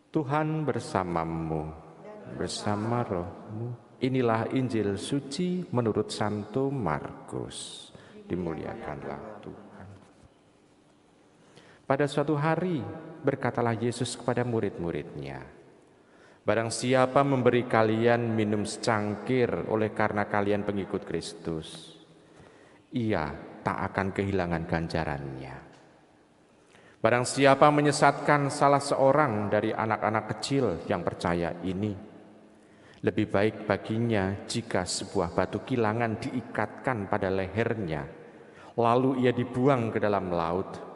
Tuhan bersamamu, bersama rohmu. Inilah Injil suci menurut Santo Markus. Dimuliakanlah Tuhan. Pada suatu hari berkatalah Yesus kepada murid-muridnya, barang siapa memberi kalian minum secangkir oleh karena kalian pengikut Kristus, ia tak akan kehilangan ganjarannya. Barang siapa menyesatkan salah seorang dari anak-anak kecil yang percaya ini, lebih baik baginya jika sebuah batu kilangan diikatkan pada lehernya, lalu ia dibuang ke dalam laut.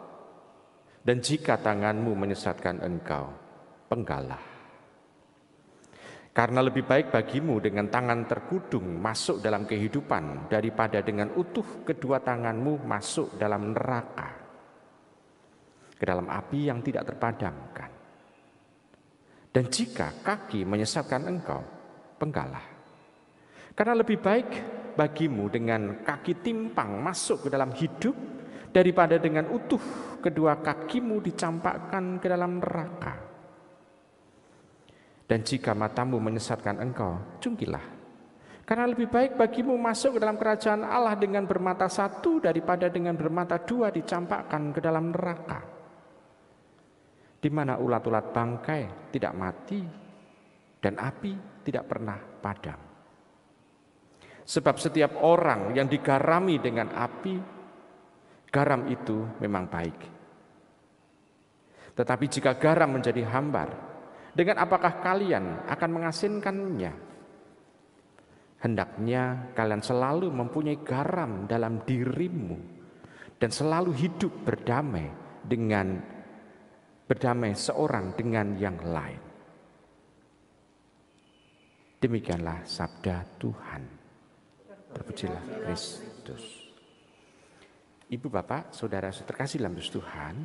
Dan jika tanganmu menyesatkan engkau, penggalah. Karena lebih baik bagimu dengan tangan terkudung masuk dalam kehidupan daripada dengan utuh kedua tanganmu masuk dalam neraka, ke dalam api yang tidak terpadamkan. Dan jika kaki menyesatkan engkau, penggalah. Karena lebih baik bagimu dengan kaki timpang masuk ke dalam hidup daripada dengan utuh kedua kakimu dicampakkan ke dalam neraka. Dan jika matamu menyesatkan engkau, cungkilah. Karena lebih baik bagimu masuk ke dalam kerajaan Allah dengan bermata satu daripada dengan bermata dua dicampakkan ke dalam neraka, di mana ulat-ulat bangkai tidak mati dan api tidak pernah padam. Sebab setiap orang yang digarami dengan api, garam itu memang baik. Tetapi jika garam menjadi hambar, dengan apakah kalian akan mengasinkannya? Hendaknya kalian selalu mempunyai garam dalam dirimu dan selalu hidup berdamai seorang dengan yang lain. Demikianlah sabda Tuhan. Terpujilah Kristus. Ibu bapak, saudara terkasih dalam Tuhan,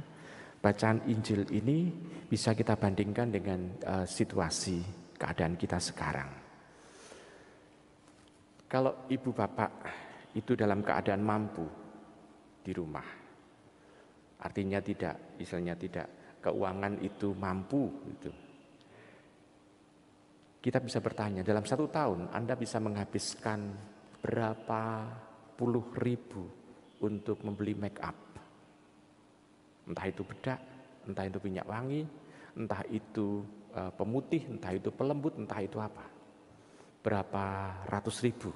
bacaan Injil ini bisa kita bandingkan dengan situasi keadaan kita sekarang. Kalau ibu bapak itu dalam keadaan mampu di rumah, artinya tidak keuangan itu mampu gitu. Kita bisa bertanya, dalam 1 tahun Anda bisa menghabiskan berapa puluh ribu untuk membeli make up? Entah itu bedak, entah itu minyak wangi, entah itu pemutih, entah itu pelembut, entah itu apa. Berapa ratus ribu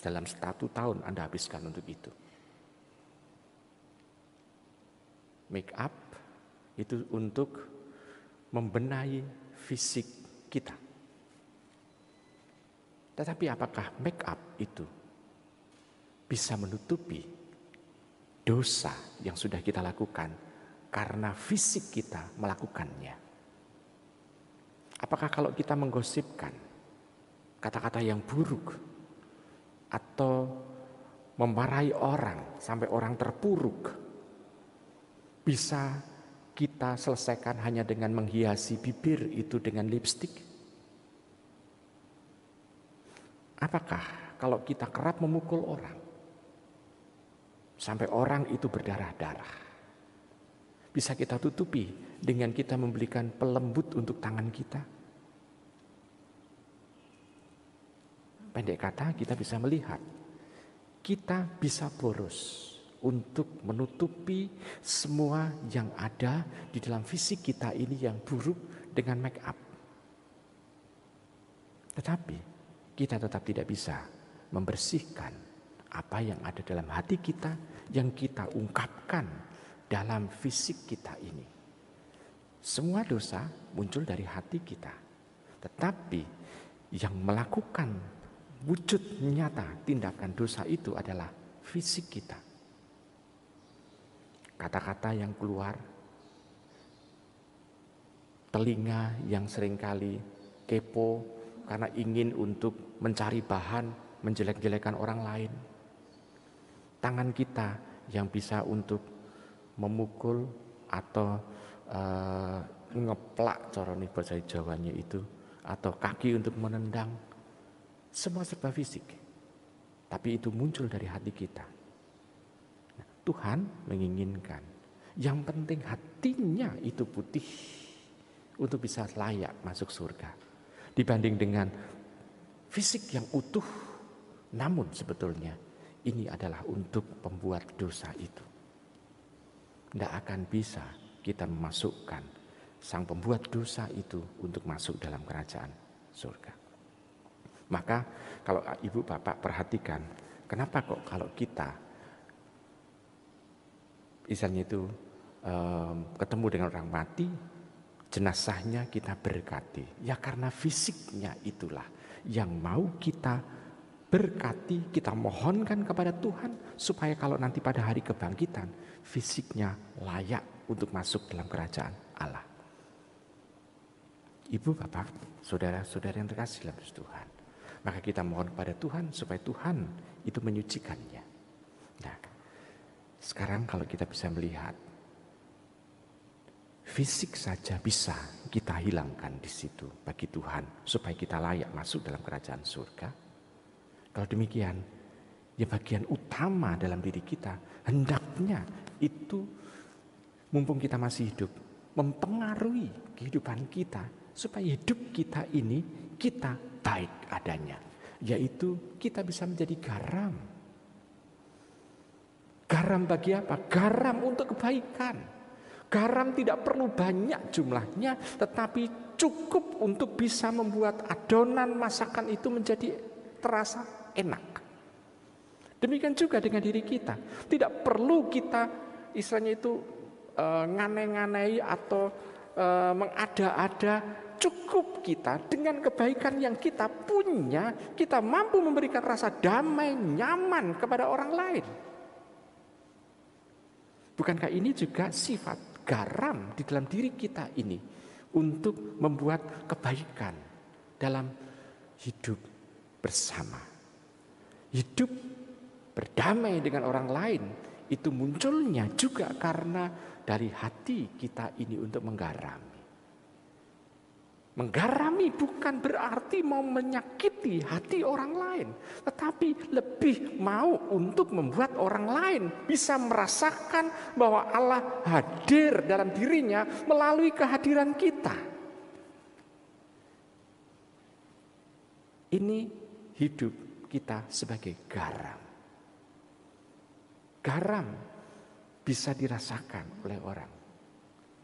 dalam 1 tahun Anda habiskan untuk itu. Make up itu untuk membenahi fisik kita. Tetapi apakah make up itu bisa menutupi dosa yang sudah kita lakukan karena fisik kita melakukannya? Apakah kalau kita menggosipkan kata-kata yang buruk atau memarahi orang sampai orang terpuruk, bisa kita selesaikan hanya dengan menghiasi bibir itu dengan lipstik? Apakah kalau kita kerap memukul orang sampai orang itu berdarah-darah, bisa kita tutupi dengan kita membelikan pelembut untuk tangan kita? Pendek kata, kita bisa melihat kita bisa boros untuk menutupi semua yang ada di dalam fisik kita ini yang buruk dengan make up. Tetapi kita tetap tidak bisa membersihkan apa yang ada dalam hati kita, yang kita ungkapkan dalam fisik kita ini. Semua dosa muncul dari hati kita, tetapi yang melakukan wujud nyata tindakan dosa itu adalah fisik kita. Kata-kata yang keluar, telinga yang seringkali kepo karena ingin untuk mencari bahan, menjelek-jelekan orang lain. Tangan kita yang bisa untuk memukul atau ngeplak carane bahasa Jawanya itu, atau kaki untuk menendang. Semua serba fisik, tapi itu muncul dari hati kita. Tuhan menginginkan yang penting hatinya itu putih, untuk bisa layak masuk surga. Dibanding dengan fisik yang utuh, namun sebetulnya ini adalah untuk pembuat dosa itu. Tidak akan bisa kita memasukkan sang pembuat dosa itu untuk masuk dalam kerajaan surga. Maka kalau ibu bapak perhatikan, kenapa kok kalau kita misalnya itu ketemu dengan orang mati, jenazahnya kita berkati. Ya karena fisiknya itulah yang mau kita berkati, kita mohonkan kepada Tuhan supaya kalau nanti pada hari kebangkitan fisiknya layak untuk masuk dalam kerajaan Allah. Ibu, bapak, saudara-saudara yang terkasih dalam Tuhan, maka kita mohon kepada Tuhan supaya Tuhan itu menyucikannya. Nah, sekarang kalau kita bisa melihat, fisik saja bisa kita hilangkan di situ bagi Tuhan supaya kita layak masuk dalam kerajaan surga. Kalau demikian, ya bagian utama dalam diri kita hendaknya itu mumpung kita masih hidup mempengaruhi kehidupan kita supaya hidup kita ini kita baik adanya, yaitu kita bisa menjadi garam. Garam bagi apa? Garam untuk kebaikan. Garam tidak perlu banyak jumlahnya, tetapi cukup untuk bisa membuat adonan masakan itu menjadi terasa enak. Demikian juga dengan diri kita. Tidak perlu kita istilahnya itu ngane-nganei atau mengada-ada. Cukup kita dengan kebaikan yang kita punya, kita mampu memberikan rasa damai, nyaman kepada orang lain. Bukankah ini juga sifat garam di dalam diri kita ini untuk membuat kebaikan dalam hidup bersama. Hidup berdamai dengan orang lain itu munculnya juga karena dari hati kita ini untuk menggarami. Menggarami bukan berarti mau menyakiti hati orang lain, tetapi lebih mau untuk membuat orang lain bisa merasakan bahwa Allah hadir dalam dirinya melalui kehadiran kita. Ini hidup kita sebagai garam. Garam bisa dirasakan oleh orang,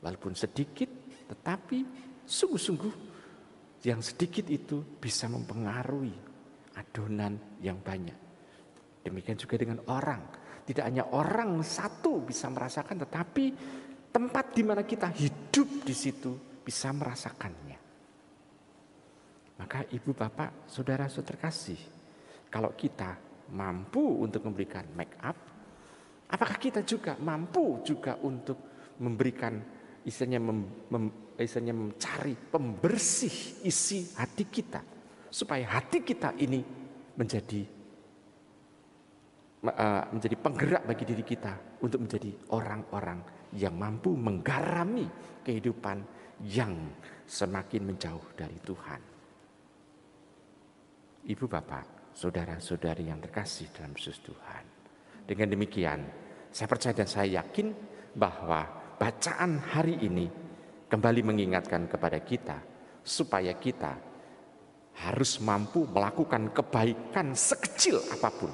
walaupun sedikit, tetapi sungguh-sungguh yang sedikit itu bisa mempengaruhi adonan yang banyak. Demikian juga dengan orang. Tidak hanya orang satu bisa merasakan, tetapi tempat di mana kita hidup di situ bisa merasakannya. Maka ibu bapak, saudara-saudara terkasih, kalau kita mampu untuk memberikan make up, apakah kita juga mampu juga untuk memberikan istilahnya mencari pembersih isi hati kita supaya hati kita ini menjadi penggerak bagi diri kita untuk menjadi orang-orang yang mampu menggarami kehidupan yang semakin menjauh dari Tuhan. Ibu bapak, saudara-saudari yang terkasih dalam Yesus Tuhan, dengan demikian saya percaya dan saya yakin bahwa bacaan hari ini kembali mengingatkan kepada kita supaya kita harus mampu melakukan kebaikan sekecil apapun.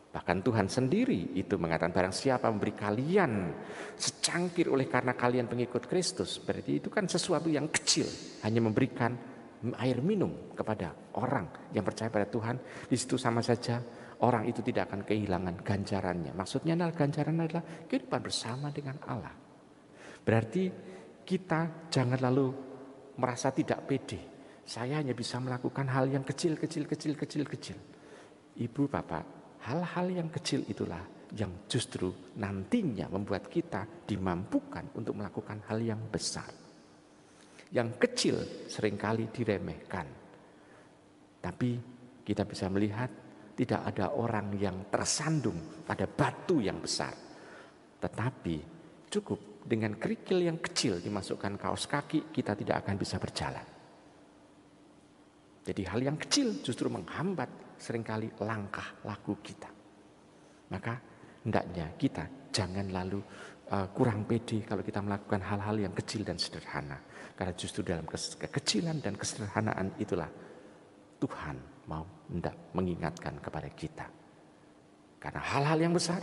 Bahkan Tuhan sendiri itu mengatakan barang siapa memberi kalian secangkir oleh karena kalian pengikut Kristus, berarti itu kan sesuatu yang kecil, hanya memberikan air minum kepada orang yang percaya pada Tuhan. Di situ sama saja orang itu tidak akan kehilangan ganjarannya. Maksudnya adalah ganjaran adalah kehidupan bersama dengan Allah. Berarti kita jangan lalu merasa tidak pede. Saya hanya bisa melakukan hal yang kecil. Ibu bapak, hal-hal yang kecil itulah yang justru nantinya membuat kita dimampukan untuk melakukan hal yang besar. Yang kecil seringkali diremehkan. Tapi kita bisa melihat tidak ada orang yang tersandung pada batu yang besar. Tetapi cukup dengan kerikil yang kecil dimasukkan kaos kaki, kita tidak akan bisa berjalan. Jadi hal yang kecil justru menghambat seringkali langkah laku kita. Maka hendaknya kita jangan lalu kurang pede kalau kita melakukan hal-hal yang kecil dan sederhana. Karena justru dalam kekecilan dan kesederhanaan itulah Tuhan mau hendak mengingatkan kepada kita. Karena hal-hal yang besar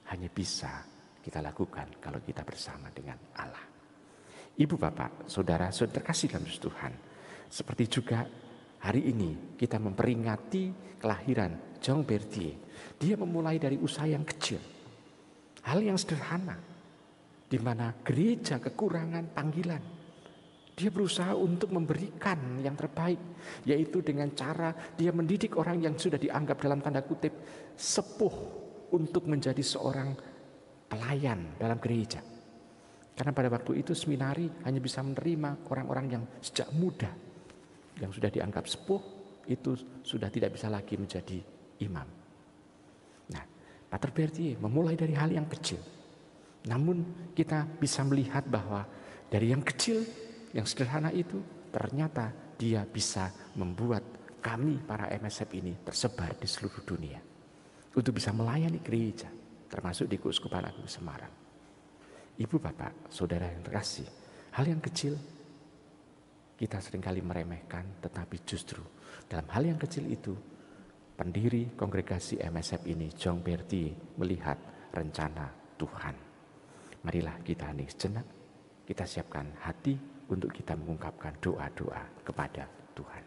hanya bisa kita lakukan kalau kita bersama dengan Allah. Ibu, bapak, saudara, saudara kasih dalam Tuhan. Seperti juga hari ini kita memperingati kelahiran Jean Berthier. Dia memulai dari usaha yang kecil. Hal yang sederhana. Di mana gereja kekurangan panggilan. Dia berusaha untuk memberikan yang terbaik. Yaitu dengan cara dia mendidik orang yang sudah dianggap dalam tanda kutip sepuh untuk menjadi seorang pelayan dalam gereja. Karena pada waktu itu seminari hanya bisa menerima orang-orang yang sejak muda. Yang sudah dianggap sepuh itu sudah tidak bisa lagi menjadi imam. Nah, Pater Berthier memulai dari hal yang kecil. Namun kita bisa melihat bahwa dari yang kecil, yang sederhana itu ternyata dia bisa membuat kami para MSF ini tersebar di seluruh dunia. Untuk bisa melayani gereja, termasuk di Keuskupan Agung Semarang. Ibu, bapak, saudara yang terkasih, hal yang kecil kita seringkali meremehkan, tetapi justru dalam hal yang kecil itu pendiri kongregasi MSF ini, Jean Berthier, melihat rencana Tuhan. Marilah kita hening sejenak, kita siapkan hati untuk kita mengungkapkan doa-doa kepada Tuhan.